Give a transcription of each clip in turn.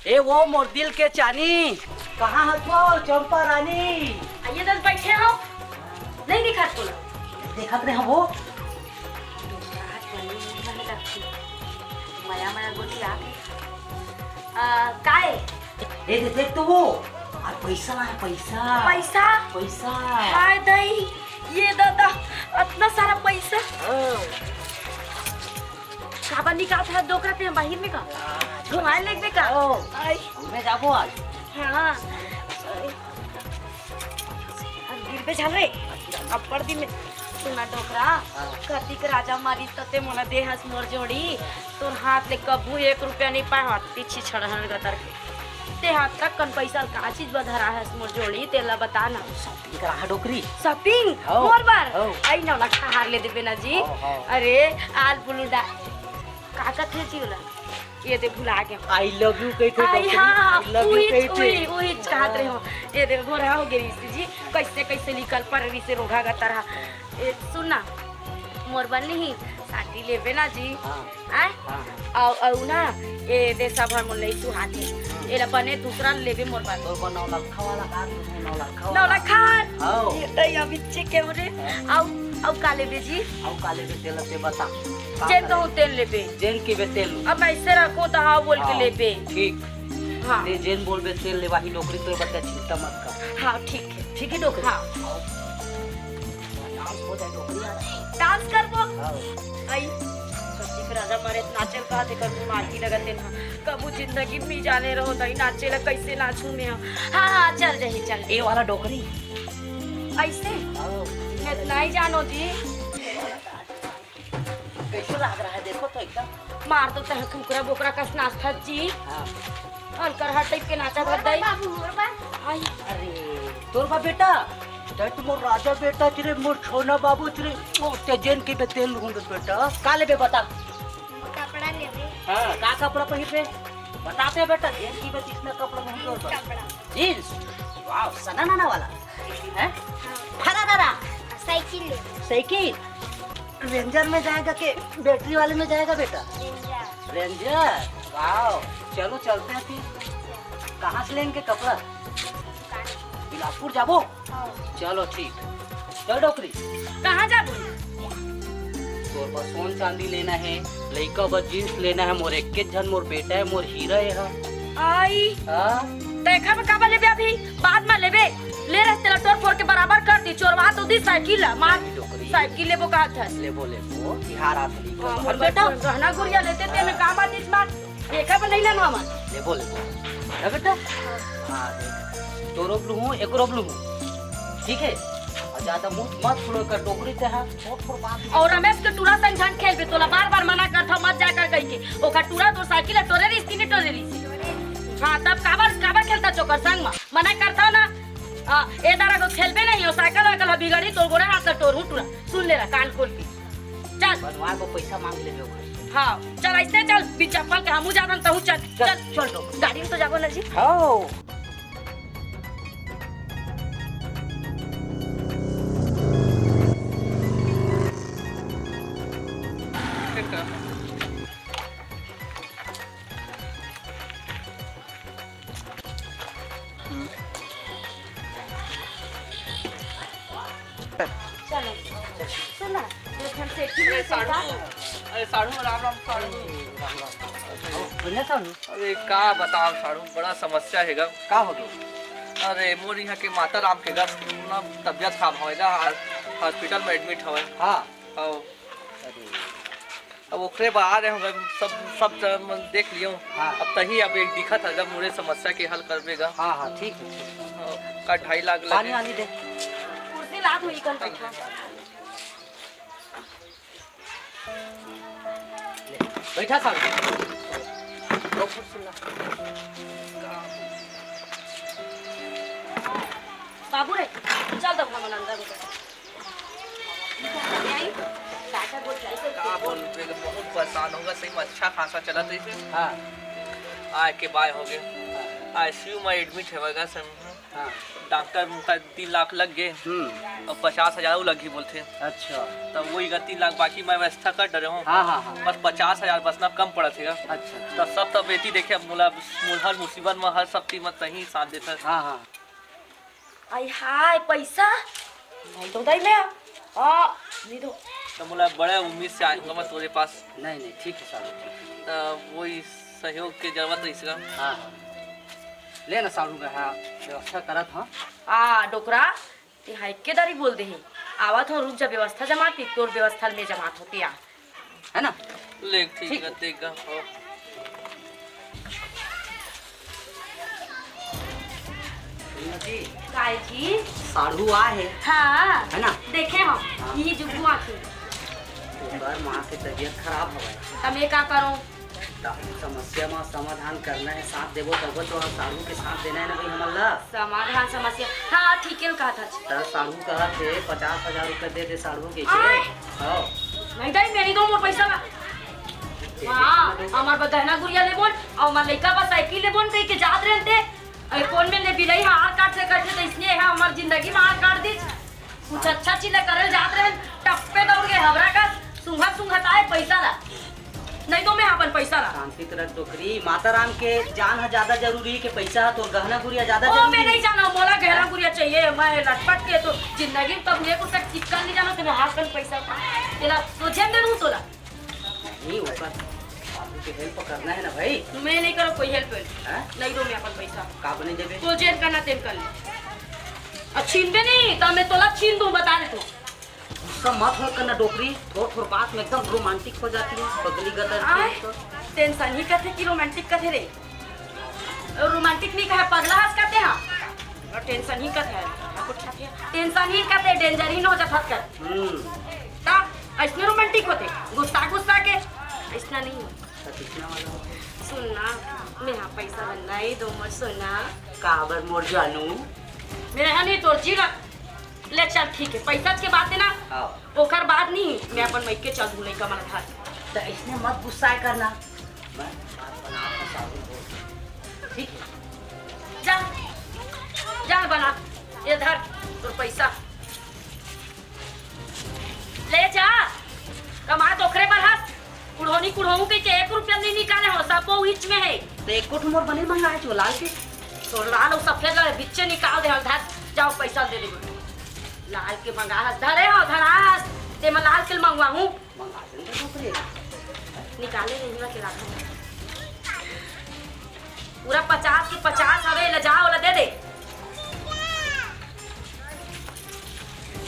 ए वो मोर दिल के चानी कहाँ हो चंपा रानी? आइए दस बैठे हो। नहीं दिखा तुला? देखत रहे वो माया माया गोटिया काय ए देख तो वो और पैसा है पैसा पैसा पैसा हाय दई ये दादा इतना सारा पैसा काबा निकाल था दोकरा पे बाहर में का घुमाए लेके का आई मैं जाबो आज। हां गिर पे चल रे अपर दिन में सुना डोकरा कार्तिक राजा मारी तते मोला देहस मोर जोड़ी तोर हाथ ले कबू 1 रुपया नहीं पाए हाथ पीछे छड़हन गतर के ते हाथ तक कन पैसा का चीज बधरा है मोर जोड़ी तेला बता ना शॉपिंग करा डोकरी शॉपिंग मोर बार आई ना लखा हार ले देबे ना जी अरे आल बुलुडा काका थे जीला ये दे भुला गए आई लव यू कहते आई हां आई लव यू कहते वही चाहत रहे हो ये दे गोरा हो गई जी कैसे कैसे निकल पर से रोगा का तरह ए सुनना मोर बन नहीं साथी लेबे ना जी आय औ ना ये दे सब हम ले सुहाती एला बने दूसरा लेबे मोर बात तो बनाओ लखा वाला का 9 लाख हां ये तो या बिच्चे के रे औ काले बेजी औ काले के तेल से बता जेन कहूं तेल लेबे जेन की बे तेल अब ऐसे रखो तो हाँ बोल के लेबे ठीक हाँ ते जेन बोल बे तेल लेवा ही नौकरी तो बता चिंता मत कर। हाँ ठीक है डोकरी हाँ डांस हो जाए डोकरी आज डांस कर वो आई सच्ची राजा मारे नाचल का थे कर मारती लगते ना कबू जिंदगी में जाने रहो नहीं नाचे ला कैसे नाचू मैं हाँ हाँ चल रही चल ए वाला डोकरी ऐसे मैं नहीं जानो जी कैसे लग रहा है देखो तो एकदम मार तो तह कुकरा बोकरा का नाचता जी हां हलकर हट टाइप के नाचा कर दई बाबू मोर बा आई अरे तोर बा बेटा तट मोर राजा बेटा चिरे मोर छोना बाबू चिरे ते जेन के बे तेल लूंगे बेटा का लेबे बता कपड़ा लेबे हां का कपड़ा पहिर पे बताते बेटा जेन की बे कितना कपड़ा नहीं तोर कपड़ा जींस वाओ सनाना वाला हैं फरादारा साइकिल रेंजर में जाएगा कि बैटरी वाले में जाएगा बेटा रेंजर वाओ चलो चलते हैं फिर कहाँ से लेंगे कपड़ा बिलासपुर जाबो चलो ठीक चल डोकरी कहाँ जाबो तोर पर सोन चांदी लेना है लइका बस जींस लेना है मोर एक जन मोर बेटा है मोर हीरा है आई हां देखा में काबा लेबे अभी बाद में लेबे ले रहे तेरा टोर फोड़ के बराबर कर दी चोरवा तो दी साइकिल मार साइकिल लेबो कहा था ले बोले वो बिहार आतली और बेटा गहना गुड़िया लेते थे मैं काम आती इस बात देखा में नहीं लेना हम ले बोले ना बेटा हां देख तो रोब लूं एक रोब लूं ठीक है और ज्यादा मुंह मत फुलो कर टोकरी ते हां छोट बात और रमेश के टूरा संझान खेल बे तोला बार-बार मना करथा मत जा कर कहि के ओका टूरा तो साइकिल टोरे री स्किन टोरे री हां तब काबर खेलता चोकर संग में मना करता ना हां ए दारा को खेलबे नहीं हो साइकिल वाइकिल बिगड़ी तो गोरे हाथ टोरू टूरा सुन ले रहा कान खोल के चल बनवा को पैसा मांग ले ओकर हां चल ऐसे चल बिचपल के हमू जादन तहू चल गाड़ी में तो जाबो ना जी हां चलो सुना देखन से ठीक है अरे साड़ू राम राम साड़ू बोले सानू अरे का बताओ साड़ू बड़ा समस्या है गा का हो गया अरे मोर यहाँ के माता राम के गा ना तबियत खराब होएगा हॉस्पिटल में एडमिट होए हां अरे अब ओकरे बाद आ रहे सब देख लियो हाँ। अब तही अब एक दिखत है जब मुरे समस्या के हल करबेगा हां हां ठीक है का 2.5 लाख पानी लगे आनी दे कुर्सी लात हुई कल बैठा बैठा सानू लो कुर्सी ला बाबू रे चल दो हम अंदर आई काका बोल जाए का बोल बहुत परेशान होगा सही में अच्छा खासा चला तो इसे हां आए के बाय हो गए आईसीयू में एडमिट है वगैरह सब हां डॉक्टर का 3 लाख लग गए और 50,000 लगी बोलते। अच्छा। तब वही 3 लाख बाकी मैं व्यवस्था कर डरे हूँ। हाँ हाँ हाँ। बस 50,000 बस ना कम पड़ा थे। अच्छा। तब सब तब बेटी देखे हर मुसीबत में हर सब कीमत ही साथ देता। हाँ हाँ। आई हाय पैसा नहीं तो दई मैं नहीं दो तो बोला बड़े उम्मीद से आऊँगा मैं तुम्हारे पास। नहीं नहीं ठीक है सारू, ठीक है। तो वही सहयोग की जरूरत है इसका। हाँ हाँ ले ना सारू का। हाँ व्यवस्था करत। हाँ डोकरा ते हाइकेदारी बोल दे ही आवत हो रुक जा व्यवस्था जमाती तोर व्यवस्था में जमात होती है ना। ले ठीक है देगा। काय जी साढ़ू आ है। हाँ है ना। देखे हम हाँ। ये जुगू आखी बार माँ की तबीयत खराब हो गई। तब मैं का करूं समस्या में समाधान करना है, साथ देवो तब तो साढ़ू के साथ देना है ना भाई हमारा समाधान समस्या। हाँ ठीक है कहा था तो साढ़ू कहा थे 50,000 रुपये दे दे साढ़ू के। आय। हाँ नहीं दई मेरी दो मोर पैसा बा हाँ हमार बदहना गुड़िया ले बोन और हमार लड़का बा साइकिल ले बोन कहीं के जात रहते अरे कौन में ले बिलई हार काट से करते तो इसलिए है हमार जिंदगी में हार काट दी कुछ अच्छा चीज करे जात रहे टप्पे दौड़ गए हबरा का सुंघत सुंघत आए पैसा ला नहीं तो मैं अपन पैसा ला। शांति तरह टोकरी माता राम के जान है ज्यादा जरूरी है कि पैसा तो गहना गुड़िया ज्यादा ओ जरूरी मैं है। नहीं जाना मोला गहरा गुड़िया चाहिए मैं लटपट के तो जिंदगी में कब एक रुपया चिपका नहीं जाना तो हाथ में पैसा तेरा सोचे में नहीं तोला नहीं होगा साधु के हेल्प करना है ना भाई। मैं नहीं करो कोई हेल्प हैं? नहीं दो मैं अपन पैसा का बने देबे तो जेल करना तेल कर ले छीन भी नहीं तो मैं तोला छीन दूं बता दे तू गुस्सा मत हो करना डोकरी। थोड़ थोड़ बात में एकदम रोमांटिक हो जाती है बगली गदर आय टेंशन ही कथे कि रोमांटिक कथे रे रोमांटिक नहीं कहे पगला हंस कहते हैं और टेंशन ही कथे टेंशन ही कथे डेंजर ही न हो जाता कर ता ऐसने रोमांटिक होते गुस्सा गुस्सा के ऐसना नहीं हो सुनना मेरा पैसा नहीं दो मत सुना काबर मोर जानू मेरा है नहीं तोर जीरा ले चल ठीक है पैसा के बात है ना हाँ। ओकर बाद नहीं मैं अपन मैके चल दूं लइका मन घर तो इसने मत गुस्सा करना मैं बात बना के साधु बोल। ठीक है जा जा बना ये धर तोर पैसा ले जा कमा तो ओकरे पर हंस कुढ़ोनी कुढ़ोऊ के 1 रुपया नहीं निकाले हो सब वो बीच में है तो एक कोठ मोर बने मंगाए जो लाल के तो लाल और सफेद वाले बिच्चे निकाल दे धर जाओ पैसा दे दे लाल के मंगा हंस धरे हो धरास ते मैं लाल के मंगवा हूँ मंगा देंगे डोकरी। निकाले नहीं के रखा पूरा 50 के 50 हवे ले जाओ ला दे दे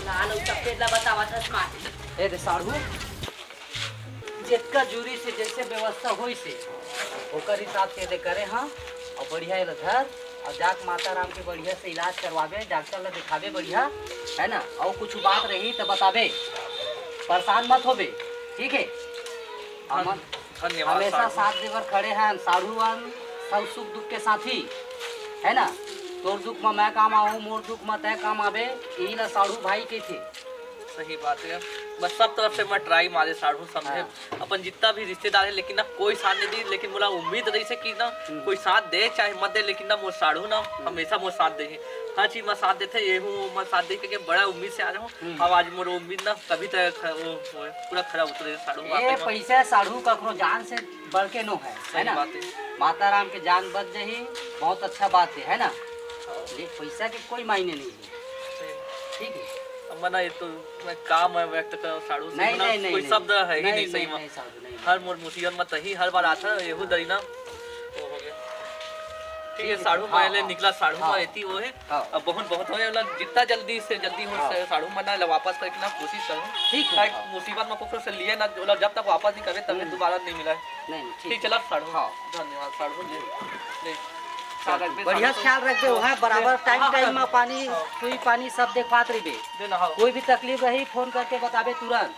लाल और सफेद ला बतावा था स्मार्ट ए दे साढ़ू जितना जूरी से जैसे व्यवस्था होई से ओकर हिसाब से दे करे। हाँ और बढ़िया इधर और जाक माता राम के बढ़िया से इलाज करवावे डॉक्टर ला दिखावे बढ़िया है ना। और कुछ बात रही तो बतावे परेशान मत होबे ठीक है। अमन धन्यवाद हमेशा साथ देवर खड़े हैं साढ़ूवान सब सुख दुख के साथी है ना। तोर दुख में मैं काम आऊँ मोर दुख में तय काम आवे यही ला साढ़ू भाई के थे। सही बात है। बस सब तरफ से मैं ट्राई मारे साढ़ू समझे अपन जितना भी रिश्तेदार है लेकिन ना कोई साथ नहीं दी लेकिन बोला उम्मीद रही से कि ना कोई साथ दे चाहे मत दे लेकिन ना मोर साढ़ू ना हमेशा मोर साथ दे हर चीज में साथ देते ये हूँ मैं साथ दे के बड़ा उम्मीद से आ रहा हूँ। अब आज मोर उम्मीद ना कभी तक पूरा खरा उतरे साढ़ू ये पैसा साढ़ू ककरो जान से बढ़ के नो है ना। माता राम के जान बच जाही बहुत अच्छा बात है ना। ये पैसा के कोई मायने नहीं है ठीक है। मना ये तो मैं काम है व्यक्त कर साढ़ू से मना कोई शब्द है ही नहीं सही में हर मोर मुसीबत में तही हर बार आता है येहू दरी ना वो हो गया ठीक है। साढ़ू पहले निकला साढ़ू में एती वो है अब बहुत बहुत होए वाला जितना जल्दी से जल्दी हो साढ़ू मना वापस करके ना कोशिश करूं ठीक है। मुसीबत में कोई से लिए ना जब तक वापस नहीं करे तब दोबारा नहीं मिला नहीं ठीक चला साढ़ू। हाँ धन्यवाद साढ़ू ले बढ़िया ख्याल रखबे वहाँ बराबर टाइम में पानी सुई पानी सब देखवात रही कोई भी तकलीफ रही फोन करके बताबे तुरंत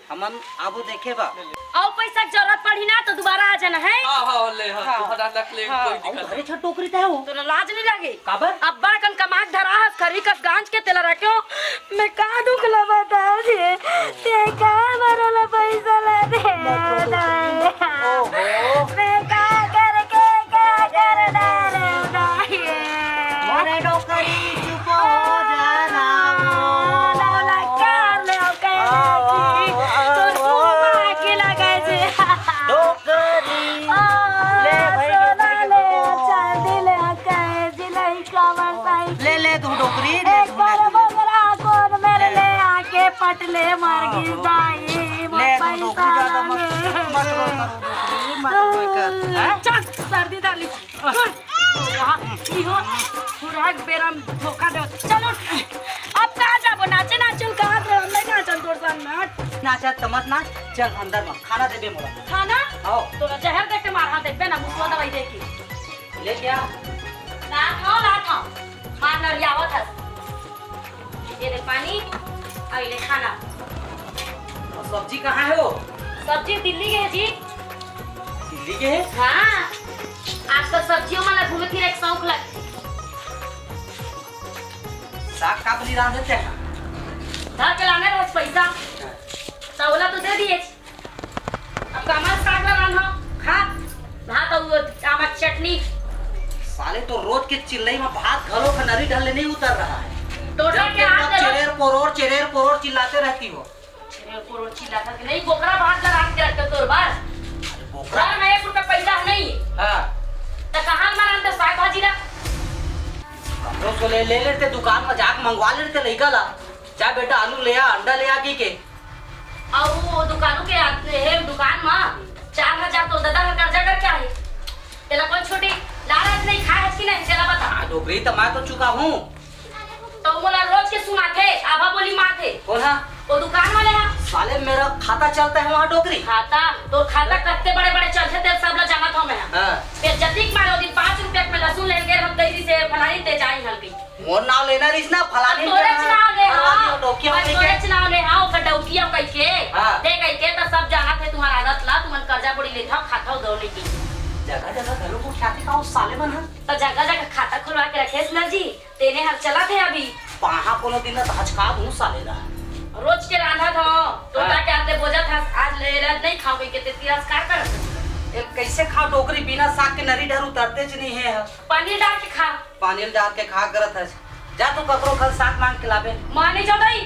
हमन आबू देखे बा। और पैसा की जरूरत पड़ी ना तो दोबारा आ जाना है। हां ले हां तुम्हारा रख ले कोई दिक्कत अरे छोट टोकरी ता हो तो लाज नहीं लगे काबर अब्बा कन कमाक धरा हस खरी कस गांच के तेला रखो मैं का दुख ला बता दे ते का मरला पैसा ला दे ओहो मैं का कर डाले मोरे डोकरी चुप पटले मर गई दाई चल सर्दी डाली बेरम धोखा दे चलो अब कहाँ जाबो नाचे नाचल कहाँ से हम नहीं नाचल तोर संग नाच नाचा तमत ना चल अंदर में खाना दे दे मोला खाना आओ तो जहर देख के मार हाथ देखबे ना मुसवा दवाई दे के ले क्या ना खाओ मार नरियावत है ये ले पानी और ये ले खाना सब्जी कहाँ है वो सब्जी दिल्ली के है जी दिल्ली के है हाँ आजकल सब्जियों में घूमे फिरे एक शौक लग साग का बनी रांध देते हैं घर के लाने रोज पैसा तौला तो दे दिए अब कमल साग लगाना खा भात और आमा चटनी साले तो रोज के चिल्लाई में भात घरों का नरी ढलने नहीं उतर रहा है टोटा के हाथ में चेरेर पोरोर चिल्लाते रहती हो पोरोर चिल्लाता कि नहीं बोकरा भात लगा के रखते तोर बार बोकरा में 1 रुपया पैसा नहीं हां तो कहां मारन तो साग भाजी ला हम लोग ले लेते दुकान में जाके मंगवा लेते लइका ला जा बेटा आलू ले आ अंडा ले आ की के और वो दुकानों के है दुकान में 4000 तो दादा का कर्जा कर क्या है तेरा कौन छोटी लालच नहीं खाए कि नहीं चला बता डोकरी तो मैं तो चुका हूँ तो मोला रोज के सुना थे आभा बोली माँ थे कौन है वो दुकान वाले हैं साले मेरा खाता चलता है वहाँ डोकरी खाता तो खाता कितने बड़े बड़े चलते थे सब लोग जाना था मैं फिर जतिक मारो दिन 5 रुपया में लहसुन ले गए हम दैरी से फलानी ते जाई हल्की मोर नाम लेना रिस ना फलानी तोरे चुनाव ले हां डोकिया तोरे चुनाव ले हां का डोकिया कह के हां दे कह के तो सब जाना थे तुम्हारा आदत ला तुमन कर्जा पड़ी लेथा खाता दौड़ने की जगह जगह घरों को ख्याति का उस साले मन तो जगह जगह खाता खुलवा के रखे ना जी तेने हर चला थे अभी वहाँ कोनो दिन तो हचका दूं साले ला रोज के रांधा था टोटा के आते बोझा था आज ले रहा नहीं खाओगे के तिरस्कार कर एक कैसे खा डोकरी बिना साग के नरी डर उतरते ज नहीं है पनीर डाल के खा पानी डाल के खा करत है जा तू ककरो कल साग मांग के लाबे माने जाओ नहीं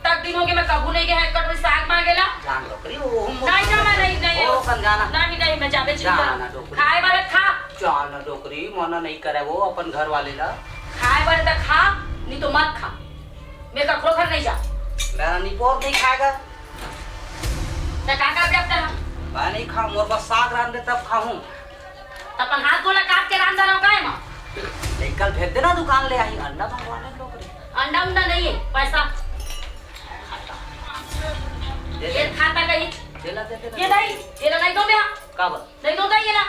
तक दिन हो गए मैं कबू नहीं गए हैं कट में साग मांगेला जान डोकरी वो नहीं ना मैं नहीं ओ कन जाना नहीं मैं जाबे जाना डोकरी खाए वाले खा जाना डोकरी मना नहीं करे वो अपन घर वाले ला खाए वाले तो खा नहीं तो मत खा मैं ककरो घर नहीं जा मेरा निपोर नहीं खाएगा तो काका भी अब मैं नहीं खाऊं मोर बस साग रांध दे तब खाऊं अपन हाथ गोला काट के रांधा रहो काहे मां कल भेज देना दुकान ले आई अंडा मंगवा ले डोकरी अंडा उंडा नहीं है पैसा ये खाता कहीं देला दे देना ये नहीं दो मैं का बोल नहीं दूंगा ये ना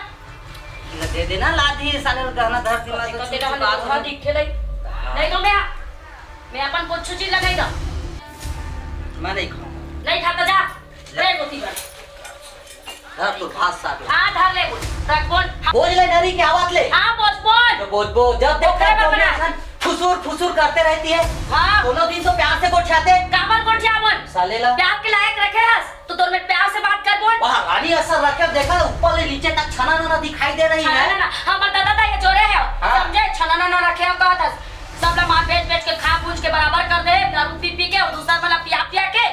दे देना लाठी साले गहना धरती में तो तेरा हम दिखे नहीं दो मैं अपन कुछ चीज लगाई दा मैं नहीं खाऊं नहीं खाता जा ले गोती कर धर तो भात साग हां धर ले बोल रख बोल बोझ ले डरी की आवाज ले हां बोल तो बोझ जब देखते हैं फुसूर करते रहती है हां दोनों दिन तो प्यार से गोठ्याते काबर गोठ्या बोल साले ला प्यार के लायक रखे रस तो तोर में प्यार से बात कर बोल वहां रानी असर रखे देखा ऊपर ले नीचे तक छना ना दिखाई दे रही है ना हम दादा था ये जोरे है समझे छना ना रखे हम कहत सब लोग मार बेच के खा पूछ के बराबर कर दे दारू पी के और दूसरा वाला पिया के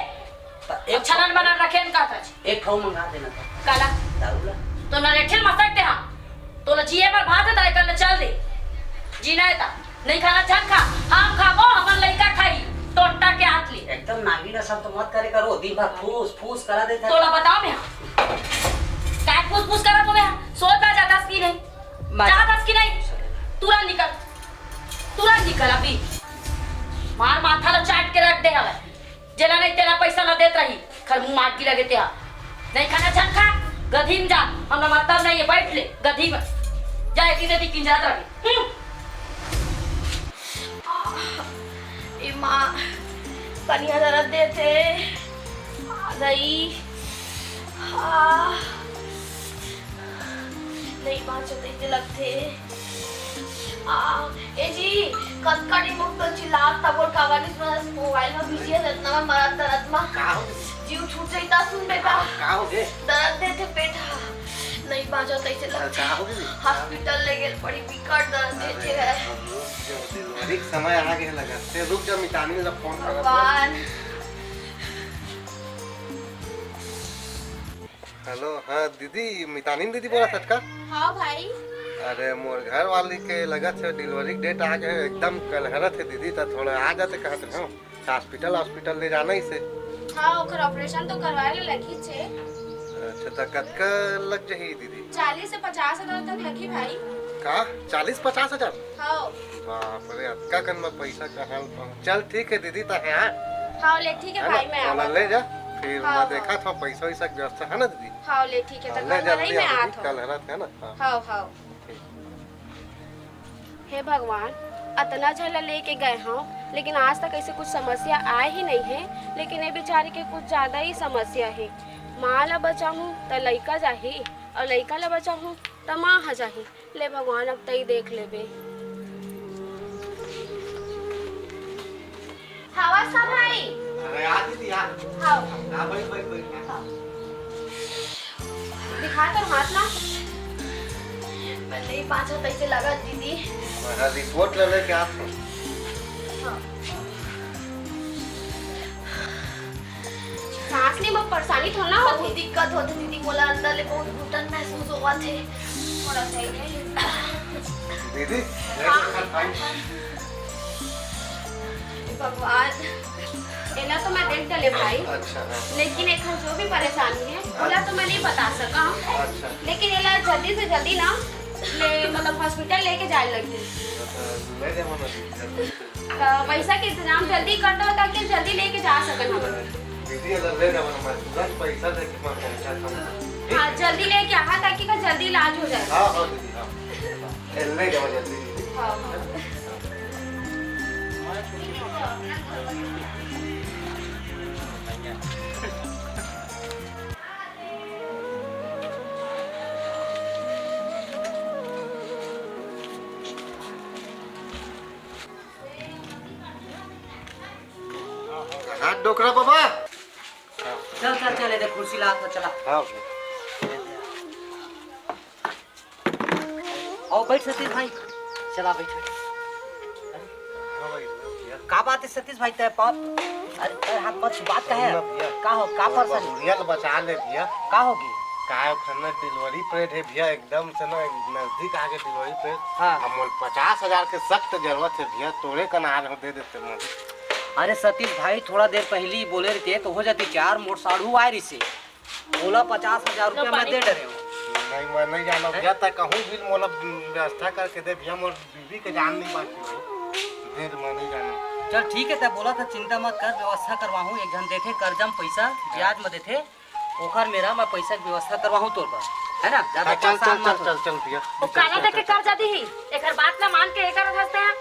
एक छनन बना रखे इनका था एक खाऊ मंगा देना था काला दारू ला तो न रेठल मसक दे हम तो न जिए पर भात है कर चल दे जीना है ता नहीं खाना चल खा हम खाबो हमन लइका खाई टोटा के हाथ ले एकदम नागिन सब तो मत करे करो दिन भर फूस करा देता तोला बताओ मैं काय फूस करा तो मैं सोच ना जाता की नहीं जाता की नहीं तुरंत निकल अभी मार माथा ला चाट के रख दे हवे जेला नहीं तेरा पैसा ना देत रही खर मुंह मार की लगे ते नहीं खाना चल खा गधी में जा हमरा मतलब नहीं है बैठ ले गधी में जा एक दिन किंजात रखे ए मां कनिया दर्द देते नहीं नहीं बाँचो देते लगते ए जी कटकटी मुक्तल चिल्लात तबोर कावानिस में मोबाइल में बिजी है रत्ना में मरत दर्द में जीव छूट जाता सुन बेटा का हो गए दर्द देते बेटा नहीं बाँचो तैसे लगता हॉस्पिटल ले गेल बड़ी विकट दर्द देते है अधिक समय आ गया लगा ते रुक जा मितानी ला फोन कर भगवान हेलो हाँ दीदी मितानी दीदी बोला सच का हाँ भाई अरे मोर घर वाली के लगा थे डिलीवरी डेट आ गए एकदम कलहरत है दीदी तो थोड़ा आ जाते कहते हैं हॉस्पिटल हॉस्पिटल ले जाना इसे। हाँ ओकर ऑपरेशन तो करवाए लगी छे। अच्छा तो कतका लग जाही दीदी? 40 से 50 हजार तक लगी भाई। का 40-50 हजार? हाँ बाप रे अतका कन में पैसा कहाँ पहुँच। चल ठीक है दीदी तो है हाँ ले ठीक है भाई मैं वाला आवा। ले जा फिर हाँ, मैं देखा था पैसा वैसा की व्यवस्था है ना दीदी। हाँ ले ठीक है तो ले कल जा ही मैं आत कल हूँ। हरत है ना। हाँ हाँ हाँ हे भगवान अतना झला लेके गए हूँ लेकिन आज तक ऐसे कुछ समस्या आए ही नहीं है। लेकिन ये बेचारे के कुछ ज्यादा ही समस्या है। माँ ला बचाहूँ तो लड़का जाही और लड़का ला बचाहूँ तो माँ हा जाही। ले भगवान अब तई देख लेबे। हवा सा भाई। अरे आ दीदी आ। हाँ हाँ भाई भाई भाई। दिखा कर हाथ ना। मैंने 5 पैसे लगा दीदी। मैं रिपोर्ट ले लेके आप सांस ले में परेशानी थोड़ा ना बहुत होती। दिक्कत होती दीदी मोला अंदर ले बहुत घुटन महसूस हुआ थे। थोड़ा सही है। दीदी भगवान एला तो मैं देख डले भाई। अच्छा हाँ। लेकिन एक जो भी परेशानी है ओला तो मैं नहीं बता सका हूँ। अच्छा लेकिन एला जल्दी से जल्दी ना ले मतलब हॉस्पिटल लेके जाए लगी। ले जा मना तो पैसा के इंतजाम जल्दी कर दो ताकि जल्दी लेके जा सकन हम। दीदी अगर ले जा मना मैं तुरंत पैसा दे के मैं पहुंचा था। हाँ जल्दी लेके आ ताकि का जल्दी इलाज हो जाए। हाँ हाँ दीदी हाँ ले जा जल्दी दीदी। हाँ हाँ हाथ डोकरा बाबा। चल चल चले दे कुर्सी ला तो चला। हाँ आओ बैठ सतीश भाई। चला बैठ। का बात है सतीश भाई तेरे पाप? अरे तेरे हाथ मत बात का है? का हो का परेशानी? बुढ़िया को बचा ले भैया। का होगी? काय खाना डिलीवरी प्लेट है भैया एकदम से ना नजदीक आके डिलीवरी प्लेट। हाँ। हम 50,000 के सख्त जरूरत है भैया तोड़े का नार दे देते मुझे। अरे सतीश भाई थोड़ा देर पहले ही बोले रहते तो हो जाती 4 मोट साढ़ू आए रिसे बोला 50,000 रुपया मैं दे डरे हूँ। नहीं मैं नहीं जाना भैया तक कहूँ भी मोला व्यवस्था करके दे भैया मोर बीवी के जान नहीं बाकी फिर मैं नहीं जाना। चल ठीक है तब बोला था चिंता मत कर व्यवस्था करवाऊँ। एक जन देखे कर्जम पैसा ब्याज में देते ओखर मेरा मैं पैसा की व्यवस्था करवाऊँ तोर पर है ना। ज्यादा चल परेशान चल मत चल हो। चल चल भैया। वो काला देख के कर्जा दी ही एकर बात ना मान के एकर हंसते हैं।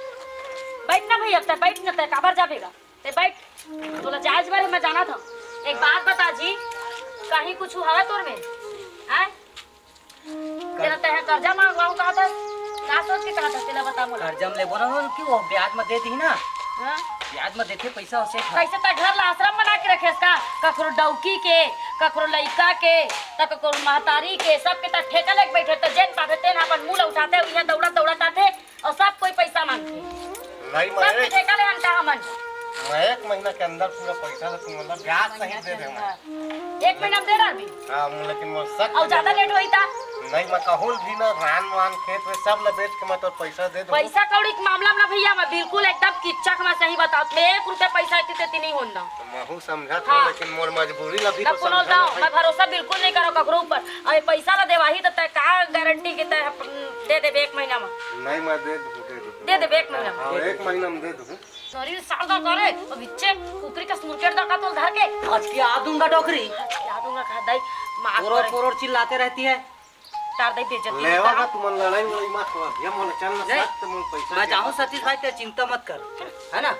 बैठ ना भैया तय बैठ ना तय काबर जाबेगा ते बैठ। तोला जायज बारे में जाना था। एक बात बता जी कहीं कुछ हुआ तोर में हैं? तेरा तय कर्जा मांगवाऊं कहा था ना सोच के कहा था तेला बता मोला। कर्जम ले बोला हो क्यों ब्याज में दे दी ना। हाँ? ब्याज में देते पैसा उसे कैसे तक घर ला आश्रम बना के रखे का ककरो डौकी के ककरो लइका के त ककरो महतारी के सबके तक ठेका लेके बैठे त जेन पावे तेन अपन मुंह उठाते उहे दौड़ा दौड़त आते और सब कोई पैसा मांगते नहीं सब मैं ठेका ले अंता हमन। 1 महीना के अंदर पूरा पैसा मतलब ब्याज सहित दे देंगे। 1 महीना में दे रहा भी हाँ लेकिन वो सख्त और ज्यादा लेट होई ता नहीं मैं कहूँ भी ना रान वान खेत में सब ल बेच के मैं तो पैसा दे दूँ। पैसा कौड़ी के मामला में भैया मैं बिल्कुल एकदम किच्चक में सही बताओ मैं 1 रुपया पैसा इतनी नहीं होना मैं समझा था हाँ। लेकिन मोर मजबूरी लगी तब तो कोनो समझा दाओ मैं भरोसा बिल्कुल नहीं करो ककरो ऊपर अरे पैसा ला देवाही तो तय का गारंटी के तय दे देबे 1 महीना में नहीं मैं दे दे 1 महीना में। हाँ 1 महीना में दे दूँ। शरीर सादा करे और बिच्चे कुकरी का स्मुरकेट दका तो धर के आज की आ दूंगा डोकरी याद दूंगा खा दाई मार पोरोर पोरोर चिल्लाते रहती है। तार दाई बेइज्जती लेवा का तुम लड़ाई वड़ाई मत हो भैया मोला चल ना नहीं। सख्त मोल पैसा मैं दे। जाऊँ सतीश भाई तेरी चिंता मत कर है ना।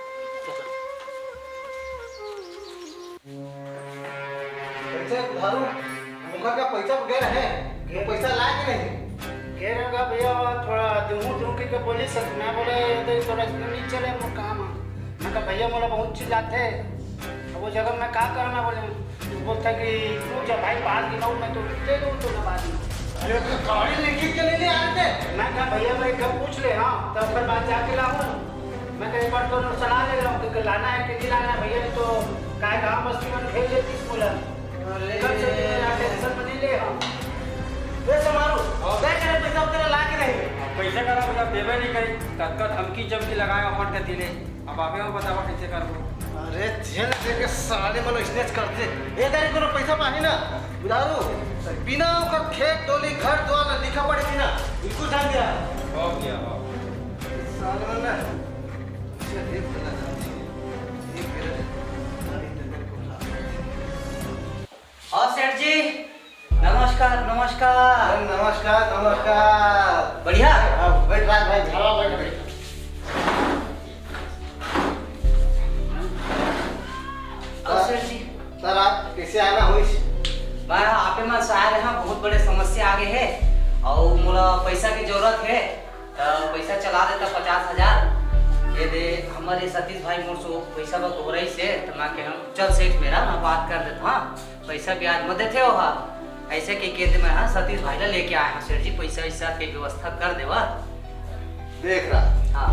पैसे उधारू मुखर का पैसा वगैरह है ये पैसा लाए कि नहीं? कह रहेगा भैया थोड़ा दूँ के बोली सर मैं बोले तो थोड़ा नहीं चले वो काम मैं कहा भैया बोला बहुत चिल्लाते अब वो जगह मैं क्या करा मैं बोले बोलता कि तू जब भाई बाहर गिनाऊँ मैं तो दे दूँ तो ना बाद में। अरे तू गाड़ी लेके चले नहीं आ रहे थे? मैं कहा भैया मैं घर पूछ ले हाँ तो फिर बात जाके लाऊँ मैं कहा एक बार तो सलाह ले रहा हूँ कि लाना है कि नहीं लाना है भैया तो काय गाँव बस्ती में भेज देती बोला कल से टेंशन में नहीं ले हाँ वैसे मारो क्या करे पैसा उतना ला के नहीं पैसे करा भैया देवे नहीं करी तत्का धमकी जमकी लगाया अपन के दिले अब आवे हो बतावा कैसे करबो अरे जेल के साले मन स्नेच करते ए दारी कोनो पैसा पाही ना उधारो बिना ओकर खेत डोली घर द्वार लिखा पड़े बिना बिल्कुल जान गया हो गया हो साले मन ना ये देख चला जाती ये मेरे गाड़ी टक्कर को और सेठ जी नमस्कार नमस्कार नमस्कार नमस्कार बढ़िया बैठ रहा भाई झाड़ा बैठ बैठ और सेठ जी सर आप कैसे आना हुई मैं आपे मन से आ रहे हैं बहुत बड़े समस्या आगे है और मोला पैसा की जरूरत है तो पैसा चला देता 50,000 ये दे हमारे सतीश भाई मोर सो पैसा बा गोरई से तो मैं के हम चल सेठ मेरा मैं बात कर देता हाँ पैसा ब्याज मत देते हो हाँ ऐसे के कहते मैं हाँ सतीश भाई ला लेके आया हूँ सेठ जी पैसा वैसा की व्यवस्था कर देवा देख रहा हाँ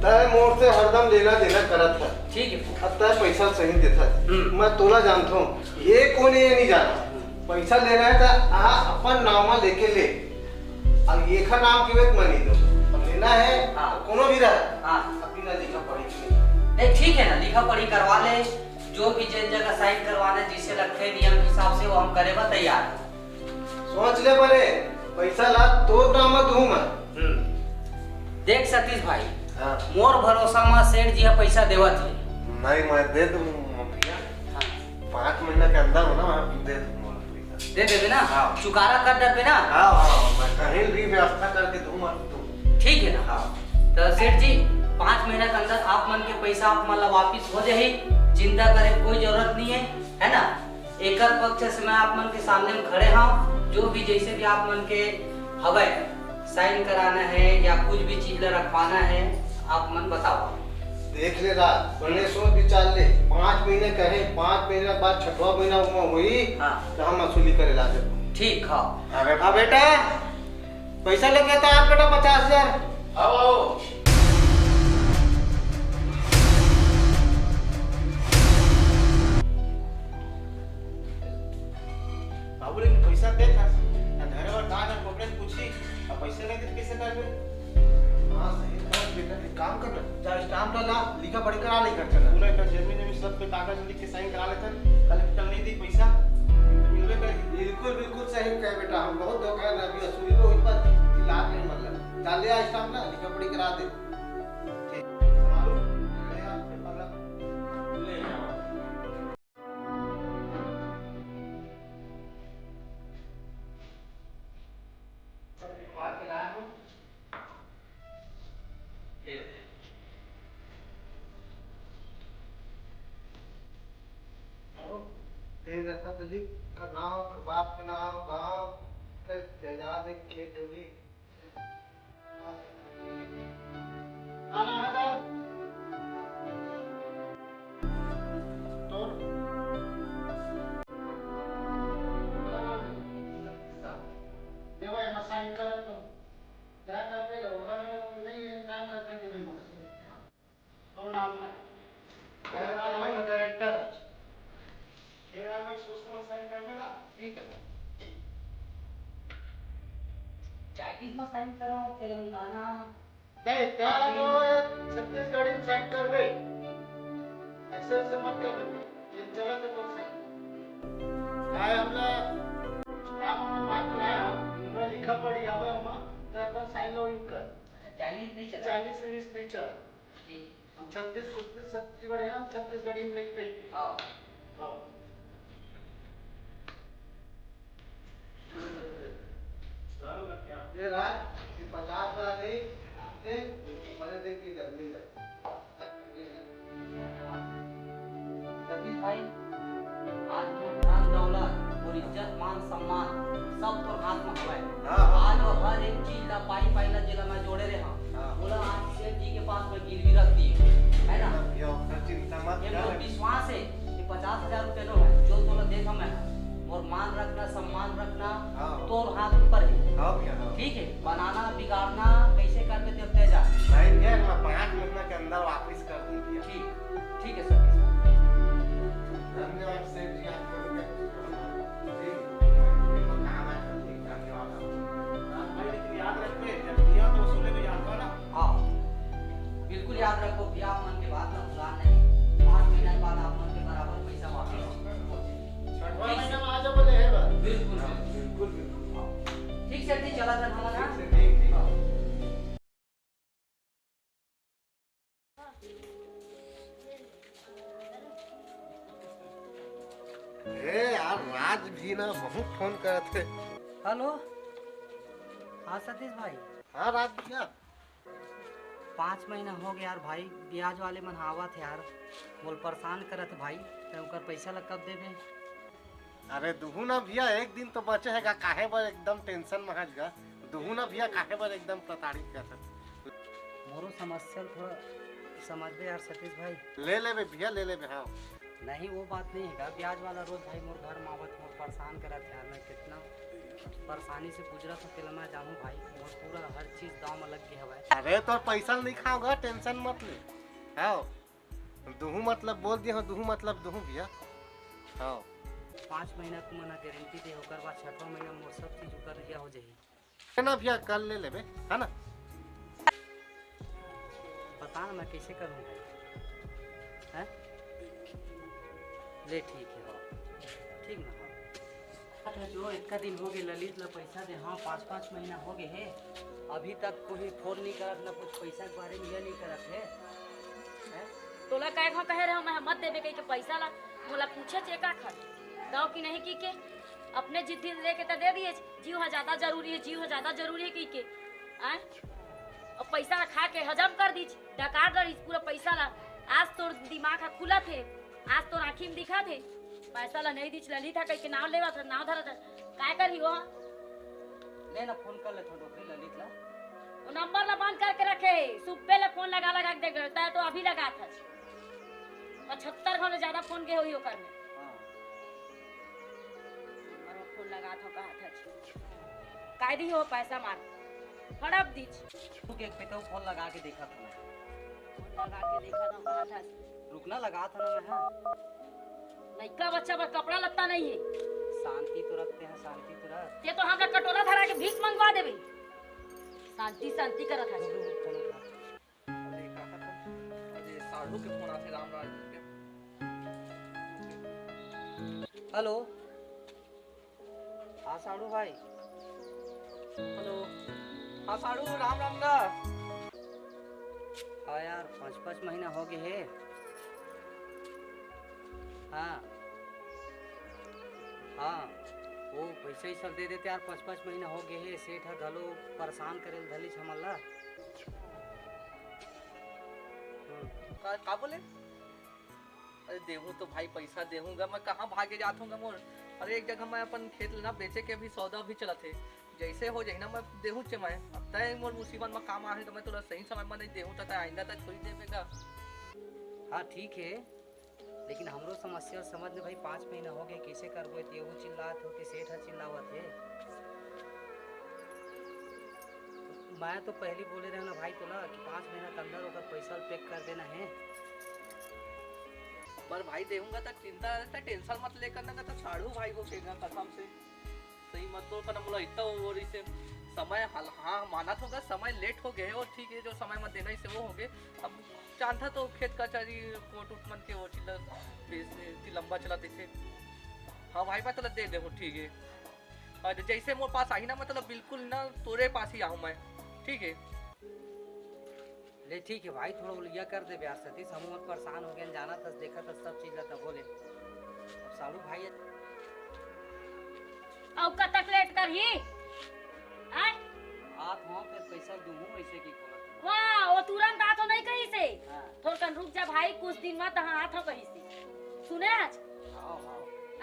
तय मोर से हरदम लेना देना करत था ठीक है अब तय पैसा सही देता मैं तोला जानता हूँ ये कौन ये नहीं जाना पैसा लेना है तो आ अपन नाम लेके ले अब ये का नाम की वेत मनी दो अब लेना है हाँ। तो कोनो भी रहा हाँ अपनी ना लिखा पड़ी नहीं ठीक है ना लिखा पढ़ी करवा ले जो भी जिस जगह साइन करवाना है जिससे लगते नियम के हिसाब से वो हम करेगा तैयार है। सोच ले परे पैसा ला तो नाम दूं मैं देख सतीश भाई हाँ। मोर भरोसा में सेठ जी पैसा देवत है नहीं मैं दे दूं भैया 5 महीना के अंदर हो ना मैं दे दूंगा पैसा दे देबे ना हाँ। चुकारा कर देबे ना हाँ हाँ मैं कहीं भी व्यवस्था करके दूंगा तू ठीक है ना हाँ तो सेठ जी 5 महीना के अंदर आप मन के पैसा आप मन ला वापिस हो जाही चिंता करे कोई जरूरत नहीं है ना एकर पक्ष से मैं आप मन के सामने में खड़े हाँ जो भी जैसे भी आप मन के हवे साइन कराना है या कुछ भी चीज ला रखवाना है आप मन बताओ देख ले रात पहले सोच विचार ले 5 महीने कहे 5 महीने के बाद 6वां महीना में हुई हाँ। तो हम वसूली करे ला दे ठीक हाँ हाँ बेटा पैसा लेके तो आप बेटा 50,000 आओ बाबू लेकिन पैसा दे था घर और दान और कपड़े पूछी अब पैसे लेके कैसे कर दे हाँ सही है बेटा एक काम कर जा स्टाम्प डाला लिखा पढ़ी करा ले कर चला पूरा का जमीन में सब पे कागज लिख के साइन करा लेते कलेक्टर नहीं दी पैसा मिलवे कर बिल्कुल बिल्कुल सही कहे बेटा हम बहुत धोखा ना अभी वसूली तो हुई पर इलाज नहीं मतलब डाल ले स्टाम्प ना लिखा पढ़ी करा दे ठीक मालूम ले आ मतलब ले आओ बात के लाया हूं तेरे जैसा तो लिख का नाम बाप का नाम गाँव तेजाब के डोली आना है देवा यहाँ साइन कर तो क्या करते हो नहीं काम करते नहीं तो नाम है मेरा नाम है डायरेक्टर तेरा मैं उसको साइन कर देगा ठीक है चाइनीज में साइन करो तेलंगाना नहीं तेरा जो छत्तीसगढ़ में साइन कर गई ऐसे ऐसे मत कर ये जगह तो बोल काय हमला काम में बात लाया मैं लिखा पड़ी आवे हम तो साइन लो इनका चाइनीज नहीं चला चाइनीज सर्विस नहीं चल जी छत्तीस छत्तीसगढ़ है छत्तीसगढ़ में नहीं गई हाँ हाँ ये रहा ये 50 वाला नहीं ये मैंने देखी जल्दी है सतीश भाई आज तो धन दौलत और इज्जत मान सम्मान सब तो हाथ में हवा है हाँ, हाँ। आज वो हर एक चीज ला पाई ला जिला में जोड़े रहे हाँ। बोला आज सेठ जी के पास में गिरवी रख दी है ना ये चिंता मत ये कर मोर विश्वास है ये 50,000 रुपए नो है जो तोला देखा मैं और मान रखना सम्मान रखना हाँ। तोर हाथ ऊपर है हाँ भैया हाँ ठीक है बनाना बिगाड़ना कैसे करके देखते जा नहीं यार मैं 5 महीने के अंदर वापस कर दूं भैया ठीक ठीक है सतीश भाई धन्यवाद सेठ जी आपको ठीक काम है ठीक धन्यवाद भाई लेकिन याद रखिए जब दिया तो वसूले में याद करो ना हाँ बिल्कुल याद रखो भैया मन के बात ना भुला नहीं 5 महीना ए यार राज भी ना बहुत फोन करत थे। हेलो, हाँ सतीश भाई, हाँ राज भैया 5 महीना हो गया यार भाई, ब्याज वाले मन आवत यार, बोल परेशान करत भाई, तो ओकर पैसा ला कब देबे? अरे दुहू ना भैया एक दिन तो बचे हैगा, काहे बर एकदम टेंशन में हज गा। दुहू ना भैया काहे बर एकदम प्रताड़ित करत। मोरो समस्या थोड़ा समझ बे यार सतीश भाई। ले लेबे भैया ले लेबे। हाँ नहीं वो बात नहीं है, ब्याज वाला रोज भाई मोर घर में आवत, मोर परेशान करत यार, मैं कितना परेशानी से गुजरत हूँ, तेल मैं जानूँ भाई, मोर पूरा हर चीज दाम में लग गया है। अरे तो पैसा नहीं खाओगा, टेंशन मत ले। हाँ दुहू मतलब बोल दिया, दुहू मतलब दुहू भैया। हाँ 5 महीना को मना गारंटी दे, होकर बाद 6वां महीना मोर सब चीज ऊपर रिया हो जाही ना भैया, कल ले लेबे है ना। पता ना मैं कैसे करूँ भाई, हैं? ले ठीक है, हाँ ठीक ना। हाँ जो इतना दिन हो गए ललित ला पैसा दे, हाँ 5 महीना हो गए है, अभी तक कोई फोन नहीं करत ना, कुछ पैसा के बारे में ये नहीं करत है, हैं? तोला काय खा कहे रहे मैं मत देबे कही के पैसा ला, मोला पूछे चे का खा दाव की नहीं की के अपने जिद्दी लेके तो दे दिए, जीव है ज्यादा जरूरी है, जीव है ज्यादा जरूरी है की के आए और पैसा खा के हजम कर दीज, डकार दीज पूरा पैसा ला। आज तोर दिमाग खुला थे, आज तोर आँखी में दिखा थे, पैसा ला नहीं दीच ललित है कह के नाव लेवा था, नाव धरा था, काय करी हो? ले ना फोन कर ले थोड़ा डोकरी ललित ला, वो नंबर ला बंद करके रखे, सुबह ले फोन लगा लगा के देता है, तो अभी लगा था 75 घंटे ज्यादा फोन के हुई ओकर में। हाँ और फोन लगा था कहा था काय दी हो पैसा मार हड़प दीच, तू के पे तो फोन लगा के देखा था मैं, फोन लगा के देखा था कहा था रुकना लगा था ना मैं। हाँ लड़का बच्चा पर कपड़ा लत्ता नहीं है, शांति तो रखते हैं, शांति तो रख। ये तो हमरा कटोरा धरा के भीख मंगवा देबे, शांति शांति करत है। अरे साढ़ू के फोन आते रामराज के। हेलो, हाँ साड़ू भाई। हेलो हाँ साढ़ू राम राम दा। हाँ यार 5 महीना हो गए है। हाँ हाँ वो पैसा ही सब दे देते यार, 5 महीना हो गए है, सेठ है घलो परेशान करे धली हमला। का बोले? अरे देहूँ तो भाई पैसा देहूँगा, मैं कहाँ भागे जात हूँ मोर। अरे एक जगह मैं अपन खेत लेना बेचे के भी सौदा भी चला थे, जैसे हो जाए ना मैं देहूँ चे मैं, अब तय मोर मुसीबत में काम आ है तो मैं थोड़ा सही समय में नहीं देहूँ तथा आइंदा तक थोड़ी देवेगा। हाँ ठीक है, लेकिन हमरो समस्या समझ ले भाई, 5 महीना हो गए कैसे करबो? तेहू चिल्लात हो कि सेठ चिल्लावत है। मैं तो पहले बोले रहे ना भाई तोला कि 5 महीना के अंदर होकर पैसा पैक कर देना है। पर भाई देहूँगा तो चिंता रहता, टेंशन मत लेकर ना तो साढ़ू भाई को कहना कसम से सही मत तो करना बोला इतना और इसे समय हाँ माना होगा, समय लेट हो गए और ठीक है जो समय में देना इसे वो हो गए। अब जानता तो खेत कचहरी कोर्ट उट मन के वो चिल्ला इतनी लंबा चलाते थे। हाँ भाई मैं तो दे दे ठीक है, और जैसे मोर पास आई ना मतलब बिल्कुल ना तोरे पास ही आऊँ मैं, ठीक है? ले ठीक है भाई, थोड़ा यह कर दे यार सतीश, हम बहुत परेशान हो गए, जाना था देखा था सब चीज रहता बोले। अब सालू भाई औ का तक लेट कर ही आए आप हाँ फिर पैसा दूँ ऐसे की कोला। वाह वो तुरंत आ तो नहीं कहीं से, हाँ थोड़ा कन रुक जा भाई, कुछ दिन में तहां आ था कहीं से सुने आज हाँ हाँ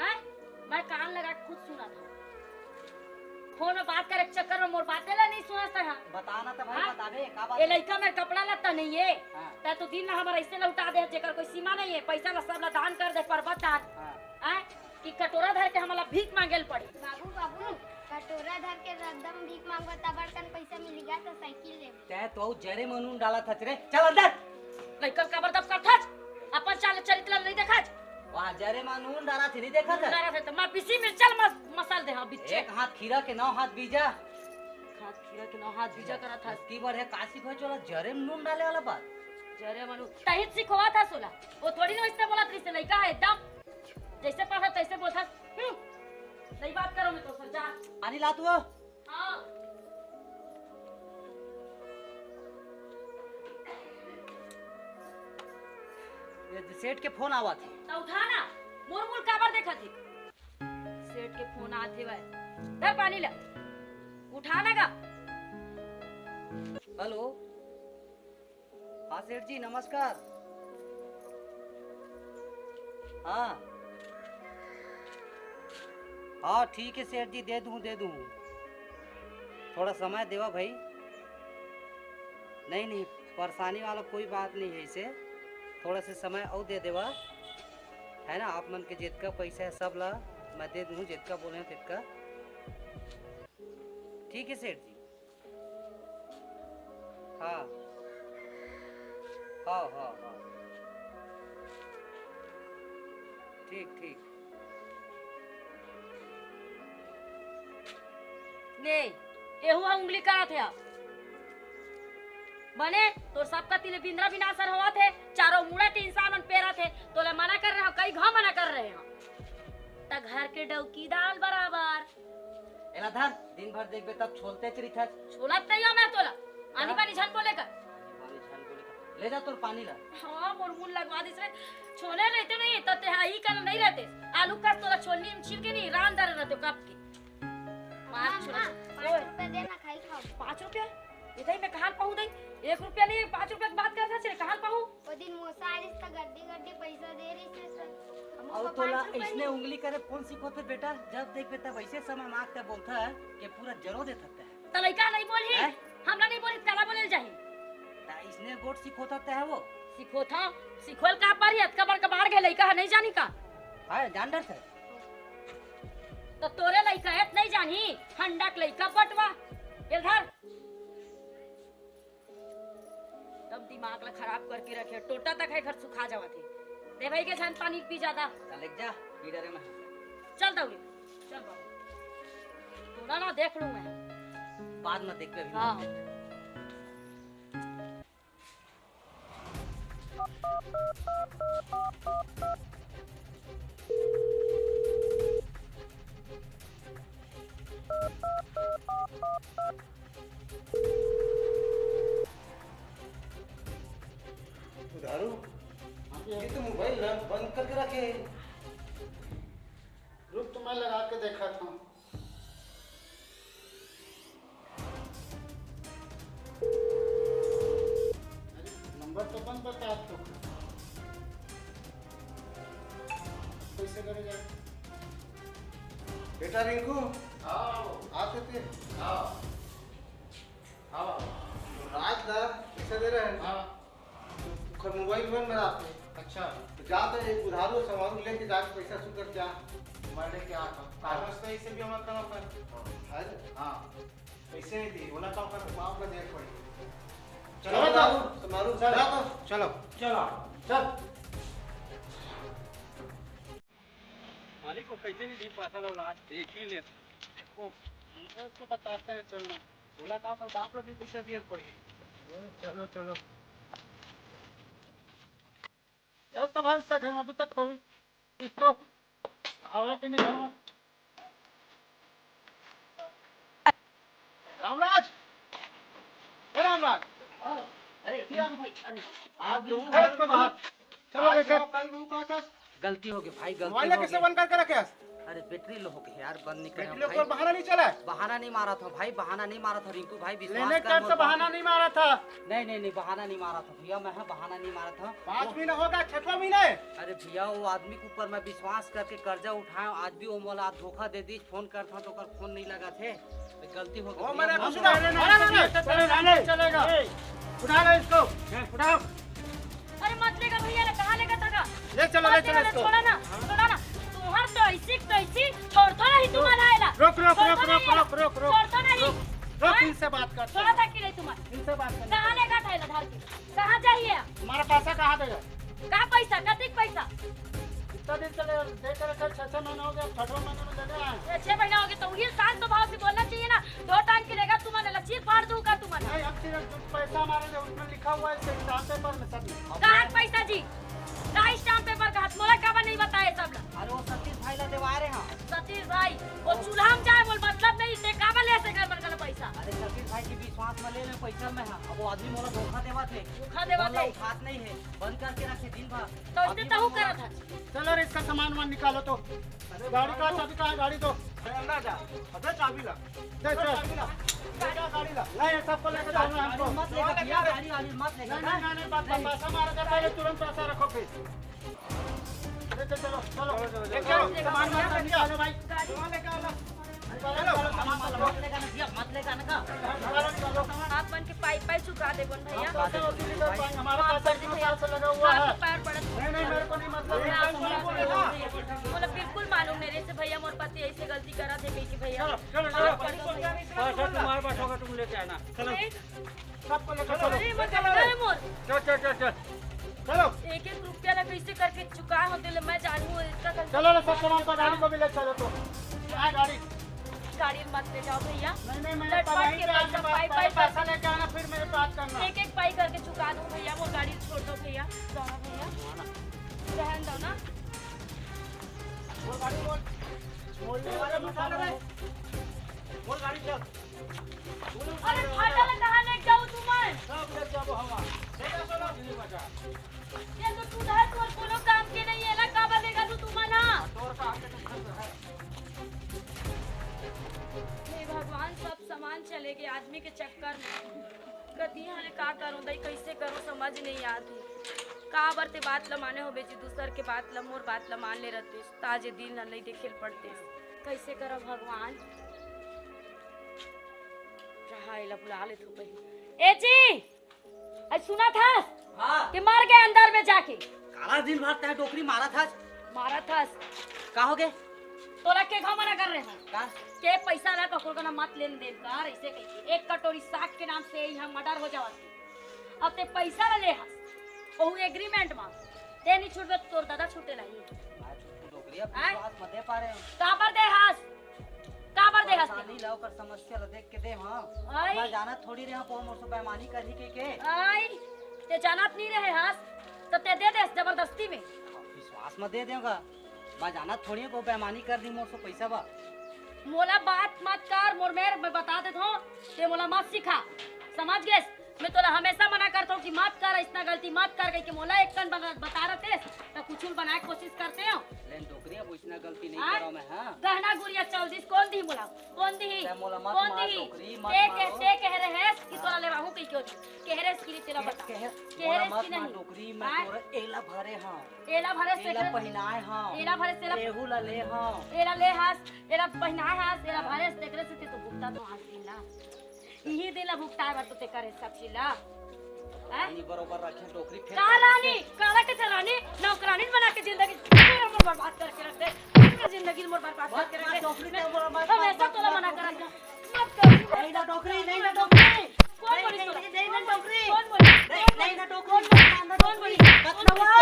आए मैं कान लगा के खुद सुना था, फोन में बात करे चक्कर में मोर बातें ला नहीं सुना था। बताना था भाई, हाँ? बताबे का बात ये लड़का में कपड़ा लत्ता नहीं है, हाँ ते तो दिन हमारा ऐसे लौटा दे जेकर कोई सीमा नहीं है, पैसा ला सब ला दान कर दे पर बता हाँ आए कि कटोरा धर के हमारा भीख मांगेल पड़ी। बाबू बाबू कटोरा धर के एकदम भीख मांगो तब बड़कन पैसा मिलेगा तो साइकिल ले। ते तो जरे मनून डाला था रे, चल अंदर। लड़का का बर्दाश्त कर था, अपन चाल चरित्र नहीं देखा वहाँ जरे मनून डाला थी नहीं देखा था? डरा थे तो मैं पिसी मिर्चल मसाल दे हां बिच्चे, एक हाथ खीरा के 9 हाथ बीजा, हाथ खीरा के 9 हाथ बीजा करा था। की बार है काशी को चला जरे में नून डाले वाला बात। जरे मनु तही सिखवा था सोला, वो थोड़ी ना इससे बोला थी लड़का है एकदम जैसे पढ़ा तैसे बोलता। सही बात करो मैं तो सर जा पानी ला तू। हां ये सेठ के फोन आवा थी तो उठा ना मोर मोर काबर देखा थी सेठ के फोन आते हुए धर पानी ला उठाना का। हेलो, हाँ सेठ जी नमस्कार। हाँ ठीक है सेठ जी, दे दूँ। थोड़ा समय देवा भाई। नहीं परेशानी वाला कोई बात नहीं है, इसे थोड़ा से समय और दे देवा, है ना। आप मन के जितना पैसा है सब ला मैं दे दूँ, जितना बोले तितना। ठीक है सेठ जी। हाँ। ठीक। नहीं एहू उंगली करा थे आप बने तो सबका तिले बिंद्रा बिनासर हुआ थे, चारों मुड़ा के इंसान मन पेरा थे, तो ले मना कर रहे हो, कई घाव मना कर रहे हो। त घर के डौकी दाल बराबर एला धर, दिन भर देखबे तब छोलते चरी था। छोलत नहीं हो मैं तोला आनी पानी झन बोले कर ले जा तोर पानी ला। हां मोर मुंह लगवा दिस रे, छोले रहते नहीं तो ते ही कर नहीं रहते। आलू का तोला छोलनी में छिलके नहीं रान दर रहते कप की मार छोला। 5 रुपए देना खाई खाओ। 5 रुपया इधर मैं कहां पाऊं दई? 1 रुपया नहीं 5 रुपया की बात करता चले कहां पाऊं? वो दिन मोसारिस का गड्डी पैसा दे रही थी सर। और तोला इसने उंगली करे कौन सिखोते बेटा? जब देख बेटा वैसे समय मांगता बोलता है कि पूरा जरो दे सकता है। त लइका नहीं बोली हमरा नहीं बोली कला बोले जाही। ता इसने गोट सिखोता है वो सिखो था सिखोल का पर हत कबर कबाड़ के लइका नहीं जानी का है जान डर से। तो तोरे लइका है नहीं जानी हंडा के लइका बटवा इधर तब दिमाग ला खराब करके रखे टोटा तक है घर सुखा जावा थे। दे भाई के छन पानी पी ज्यादा चल जा पी डरे में चल दौड़े चल बाबू तोड़ा ना देख लूं मैं बाद में देख पे। हां दारू ये तो मोबाइल बंद करके रखे। रुक तो मैं लगा के देखा था। नंबर तो बंद बता आपको। कैसे करे जाए? बेटा रिंकू आओ आते थे। आओ आओ राज दा पैसा दे रहे हैं। हाँ मोबाइल बंद मेरा आपने। अच्छा तो जा तो एक उधारो सामान लेके जाके पैसा सुकर जा। मैंने क्या कहा रास्ते से भी हमारा काम कर। है हाँ पैसे नहीं दी होना काम कर माफ का देर पड़ी। चलो चलो समारू चलो जा तो चलो चलो चल। मालिक को कैसे नहीं दी पाता लो लास्ट एक ही ले उसको बताते हैं चलना। बोला था तो आप लोग भी पैसा दिए पड़ी। चलो चलो यार तुम्हारे साथ हम अभी तक कोई इसको आवा कि नहीं आवा? रामराज रामराज अरे क्या आप लोग इसको बाहर चलो लेकर गलती हो गई भाई, गलती मोबाइल हो कैसे गई। बंद करके रखे? अरे बैटरी लो हो गई यार, बंद नहीं बैटरी कर को बहाना नहीं चला है। बहाना नहीं मारा था भाई, बहाना नहीं मारा था रिंकू भाई, विश्वास लेने कर टाइम मोर से बात। बहाना नहीं मारा था। नहीं बहाना नहीं मारा था भैया, मैं बहाना नहीं मारा था। 5 महीना होगा 6वां महीना है। अरे भैया वो आदमी के ऊपर मैं विश्वास करके कर्जा उठाया, आज भी वो मोला धोखा दे दी। फोन करता तो कर फोन नहीं लगा थे, तो गलती हो ओ गई मैंने भैया, कुछ माफ ना चलेगा उठा लो इसको उठाओ। अरे मत लेगा भैया ने कहां लेगा तका ले चलो इसको। छोड़ा ना तुम्हार तो ऐसी छोड़तो नहीं तुम्हारा आएला। रुक रुक रुक रुक रुक रुक रुक छोड़तो नहीं रुक इनसे बात कर। छोड़ा था कि नहीं तुम्हारा इनसे बात कर। कहां लेगा थैला धार के कहां चाहिए तुम्हारा पैसा कहाँ देगा? का पैसा कतिक पैसा इतना दिन चले देकर कल 6 महीना हो गया, 6वां महीने में देने आए। 6 महीना हो गए तो ये शांत भाव से बोलना चाहिए ना। 2 टाइम के लेगा तुम्हारे लचीर फाड़ दूंगा तुम्हारा। नहीं हम सिर्फ जो पैसा हमारे लिए उसमें लिखा हुआ है स्टाम्प पेपर में सब। कहां पैसा जी का स्टाम्प पेपर का हाथ मोला का नहीं बताए सब लोग। अरे वो सतीश भाई ला देवा रहे हैं। सतीश भाई वो चूल्हा में जाए बोल मतलब नहीं से काबल ले से घर बनकर पैसा अरे सतीश भाई की विश्वास में ले ले पैसा में है। अब वो आदमी मोला धोखा देवा थे, धोखा देवा मोला थे। उठात नहीं है, बंद करके रखे दिन भर। तो इसने तहु करा था। चलो रे इसका सामान वामान निकालो तो। गाड़ी का चाबी कहाँ है? गाड़ी दो। अंदर जा। अबे चाबी ला। दे चाबी ला। गाड़ी ला। नहीं सबको लेकर जाओ हमको। मत लेकर भैया, गाड़ी वाली मत लेकर। नहीं पैसा मारा कर पहले तुरंत पैसा रखो फिर। चलो चलो चलो सामान निकालो भाई। सामान लेकर आओ। मत लेकर ना का। आप मन के पाई पाई चुका दे बोल भैया। हमारा पैसा कितना लगा हुआ है? पैर पड़त। नहीं मेरे को नहीं मतलब। बोला बिल्कुल मालूम मेरे से भैया मोर पति ऐसे गलती करा थे कहीं कि भैया पैसा तुम्हारे पास होगा तुम लेके आना। चलो सबको लेकर चलो। अरे मत करे मोर। चलो एक एक रुपया ला कैसे करके चुका हो दिल मैं जानू इसका गलती। चलो ना सब सामान का गाड़ी को भी ले चलो तो। यहाँ गाड़ी गाड़ी में मत ले जाओ भैया। नहीं मैं लटपट के पैसा पाई पाई पैसा लेके आना फिर मेरे बात करना। एक एक पाई करके चुका दो भैया वो गाड़ी छोड़ दो भैया। जाओ भैया रहन दो ना। वो गाड़ी बोल वाले मसाले में बोल गाड़ी चल। अरे फाटा ले कहां ले जाऊं तू मैं? सब ले जाओ हवा देखा चलो दिल्ली बजा। ये तो तू है तोर कोनो काम के नहीं है ना का बनेगा तू ना। तोर का आके तुम है। हे भगवान सब सामान चले गए आदमी के चक्कर में। कती हाले का करूं दई कैसे करूं समझ नहीं आती। का बरते बात ल माने हो बेची दूसर के बात ल मोर बात ल मान ले रहते ताजे दिल न नहीं देखेल पड़ते कैसे करो भगवान। रहाइला बुला ले तू पहले। ए जी आज सुना था हां कि मर गए अंदर में जाके। काला दिन भर तय टोकरी मारा था का हो गए? तोरा के घा मना कर रहे हैं का के पैसा ला कखोर का ना मत लेन देन कर ऐसे कही। एक कटोरी साग के नाम से यहां मर्डर हो जावत। अब ते पैसा ला ले हस ओहू एग्रीमेंट में ते नहीं छूटबे तोर दादा छूटे नहीं। टोकरी अब विश्वास मत दे पा रहे हो। का पर दे हस साली लाओ कर समस्या ल देख के दे। हां आई। मैं जाना थोड़ी रे को मोर से बेईमानी करही के आई ते जानत नहीं रहे हस तो ते दे दे जबरदस्ती में। विश्वास मत दे देगा। मैं जाना थोड़ी को बेईमानी कर दी मोर से पैसा बा। मोला बात मत कर मोर मेर मैं बता देता हूं ते मोला मत सिखा समझ गए। मैं तोला हमेशा मना करता हूँ कि मत कर इतना गलती मत कर गई कि मोला एक कन बता रहे थे तो कुछ बनाए कोशिश करते हो। लेन टोकरी अब इतना गलती नहीं कर रहा मैं। हां गहना गुड़िया चौधरी कौन दी मोला कौन दी कौन दी ते कह रहे हैं कि तोला ले रहूं कहीं क्यों कह रहे इसकी तेरा बता कह रहे मत इसकी नहीं टोकरी मैं तोरा एला भरे। हां एला भरे से एला पहनाए। हां एला भरे से रेहू ला ले। हां एला ले हास एला पहनाए हास एला भरे से देखरे से तो भुगता तो हास दिला यही दिला भुगता बात तो ते करे सब चिल्ला नहीं बरोबर रखे टोकरी फिर का रानी काला के रानी नौकरानी बना के जिंदगी बर्बाद करके रख दे। जिंदगी बर्बाद करके रख दे। टोकरी हम ऐसा तोला मना करा मत कर। नहीं ना टोकरी नहीं ना टोकरी कौन बोली नहीं ना टोकरी कौन बोली नहीं ना टोकरी कौन बोली कौन बोली